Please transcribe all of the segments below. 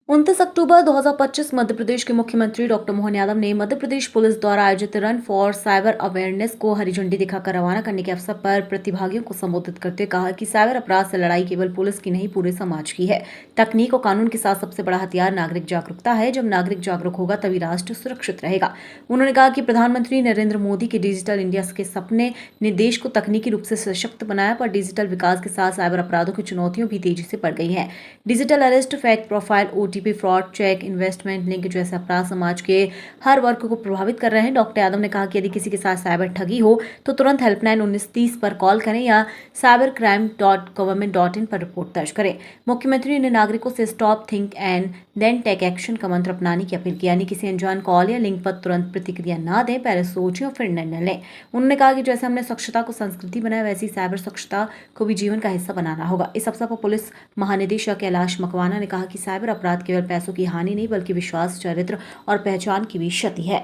29 अक्टूबर 2025 मध्य प्रदेश के मुख्यमंत्री डॉक्टर मोहन यादव ने मध्य प्रदेश पुलिस द्वारा आयोजित रन फॉर साइबर अवेयरनेस को हरी झंडी दिखाकर रवाना करने के अवसर पर प्रतिभागियों को संबोधित करते हुए कहा कि साइबर अपराध से लड़ाई केवल पुलिस की नहीं पूरे समाज की है। तकनीक और कानून के साथ सबसे बड़ा हथियार नागरिक जागरूकता है। जब नागरिक जागरूक होगा तभी राष्ट्र सुरक्षित रहेगा। उन्होंने कहा कि प्रधानमंत्री नरेंद्र मोदी के डिजिटल इंडिया के सपने ने देश को तकनीकी रूप से सशक्त बनाया, पर डिजिटल विकास के साथ साइबर अपराधों की चुनौतियां भी तेजी से बढ़ गई हैं। Digital arrest, fake profile, OTP fraud, check, investment link जैसे अपराध समाज के हर वर्ग को प्रभावित कर रहे हैं। डॉक्टर यादव ने कहा कि यदि किसी के साथ साइबर ठगी हो तो तुरंत हेल्पलाइन 1930 पर कॉल करें या cybercrime.government.in पर रिपोर्ट दर्ज करें। मुख्यमंत्री ने नागरिकों से stop, think and then take action का मंत्र अपनाने की अपील की, यानी किसी अनजान कॉल या लिंक पर तुरंत प्रतिक्रिया ना दें, पहले सोचें और फिर निर्णय लें। उन्होंने कहा कि जैसे हमने स्वच्छता को संस्कृति बनाया, वैसी साइबर स्वच्छता को भी जीवन का हिस्सा बनाना होगा। इस अवसर पर पुलिस महानिदेशक कैलाश मकवाना ने कहा कि साइबर अपराध केवल पैसों की हानि नहीं बल्कि विश्वास, चरित्र और पहचान की भी क्षति है।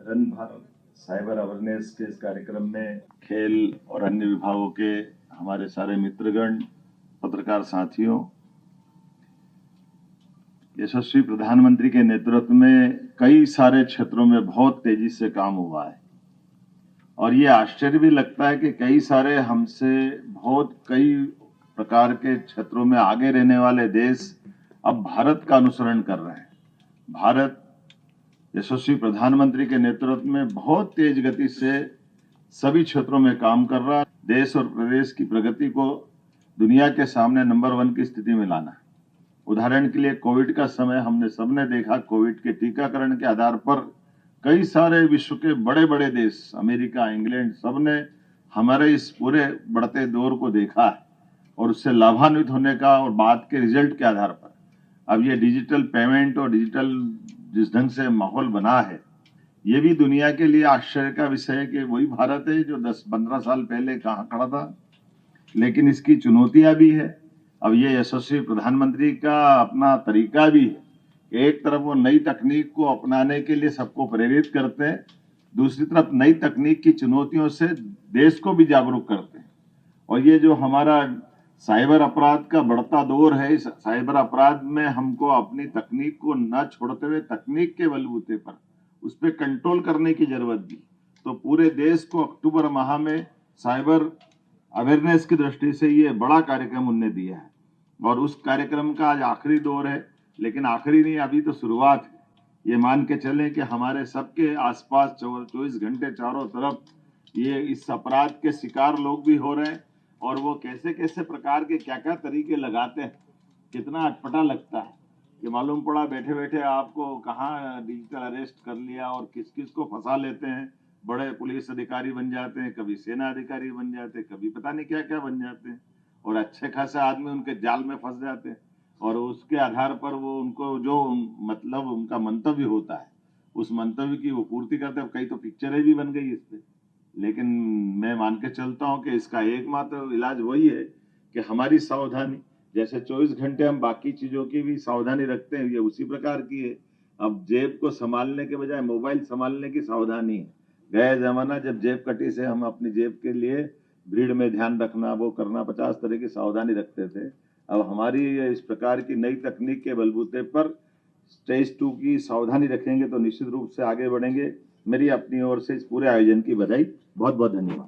रन भारत साइबर अवेयरनेस के इस कार्यक्रम में खेल और अन्य विभागों के हमारे सारे मित्रगण, पत्रकार साथियों, यशस्वी प्रधानमंत्री के नेतृत्व में कई सारे क्षेत्रों में बहुत तेजी से काम हुआ है और ये आश्चर्य भी लगता है कि कई सारे हमसे बहुत कई प्रकार के क्षेत्रों में आगे रहने वाले देश अब भारत का अनुसरण कर रहे हैं। भारत यशस्वी प्रधानमंत्री के नेतृत्व में बहुत तेज गति से सभी क्षेत्रों में काम कर रहा है। देश और प्रदेश की प्रगति को दुनिया के सामने नंबर 1 की स्थिति में लाना है। उदाहरण के लिए कोविड का समय हमने सबने देखा, कोविड के टीकाकरण के आधार पर कई सारे विश्व के बड़े बड़े देश, अमेरिका, इंग्लैंड, सबने हमारे इस पूरे बढ़ते दौर को देखा है और उससे लाभान्वित होने का और बाद के रिजल्ट के आधार पर अब ये डिजिटल पेमेंट और डिजिटल जिस ढंग से माहौल बना है, ये भी दुनिया के लिए आश्चर्य का विषय है कि वही भारत है जो 10-15 साल पहले कहाँ खड़ा था। लेकिन इसकी चुनौतियां भी है। अब ये यशस्वी प्रधानमंत्री का अपना तरीका भी है। एक तरफ वो नई तकनीक को अपनाने के लिए सबको प्रेरित करते हैं, दूसरी तरफ नई तकनीक की चुनौतियों से देश को भी जागरूक करते हैं। और ये जो हमारा साइबर अपराध का बढ़ता दौर है, इस साइबर अपराध में हमको अपनी तकनीक को न छोड़ते हुए तकनीक के बलबूते पर उस पर कंट्रोल करने की जरूरत भी। तो पूरे देश को अक्टूबर माह में साइबर अवेयरनेस की दृष्टि से ये बड़ा कार्यक्रम उन्होंने दिया है और उस कार्यक्रम का आज आखिरी दौर है। लेकिन आखिरी नहीं, अभी तो शुरुआत है। ये मान के चलें कि हमारे सबके आसपास 24 घंटे चारों तरफ ये इस अपराध के शिकार लोग भी हो रहे हैं और वो कैसे कैसे प्रकार के क्या क्या तरीके लगाते हैं, कितना अटपटा लगता है कि मालूम पड़ा बैठे बैठे आपको कहाँ डिजिटल अरेस्ट कर लिया और किस किस को फंसा लेते हैं। बड़े पुलिस अधिकारी बन जाते हैं, कभी सेना अधिकारी बन जाते हैं, कभी पता नहीं क्या क्या बन जाते हैं और अच्छे खासे आदमी उनके जाल में फंस जाते हैं और उसके आधार पर वो उनको जो मतलब उनका मंतव्य होता है उस मंतव्य की वो पूर्ति करते हैं। कई तो पिक्चरें भी बन गई इस पे। लेकिन मैं मान के चलता हूं कि इसका एकमात्र इलाज वही है कि हमारी सावधानी, जैसे 24 घंटे हम बाकी चीजों की भी सावधानी रखते हैं, ये उसी प्रकार की है। अब जेब को संभालने के बजाय मोबाइल संभालने की सावधानी है। गया जमाना जब जेब कटी से हम अपनी जेब के लिए भीड़ में ध्यान रखना, वो करना, 50 तरह की सावधानी रखते थे। अब हमारी इस प्रकार की नई तकनीक के बलबूते पर स्टेज 2 की सावधानी रखेंगे तो निश्चित रूप से आगे बढ़ेंगे। मेरी अपनी ओर से इस पूरे आयोजन की बधाई। बहुत बहुत धन्यवाद।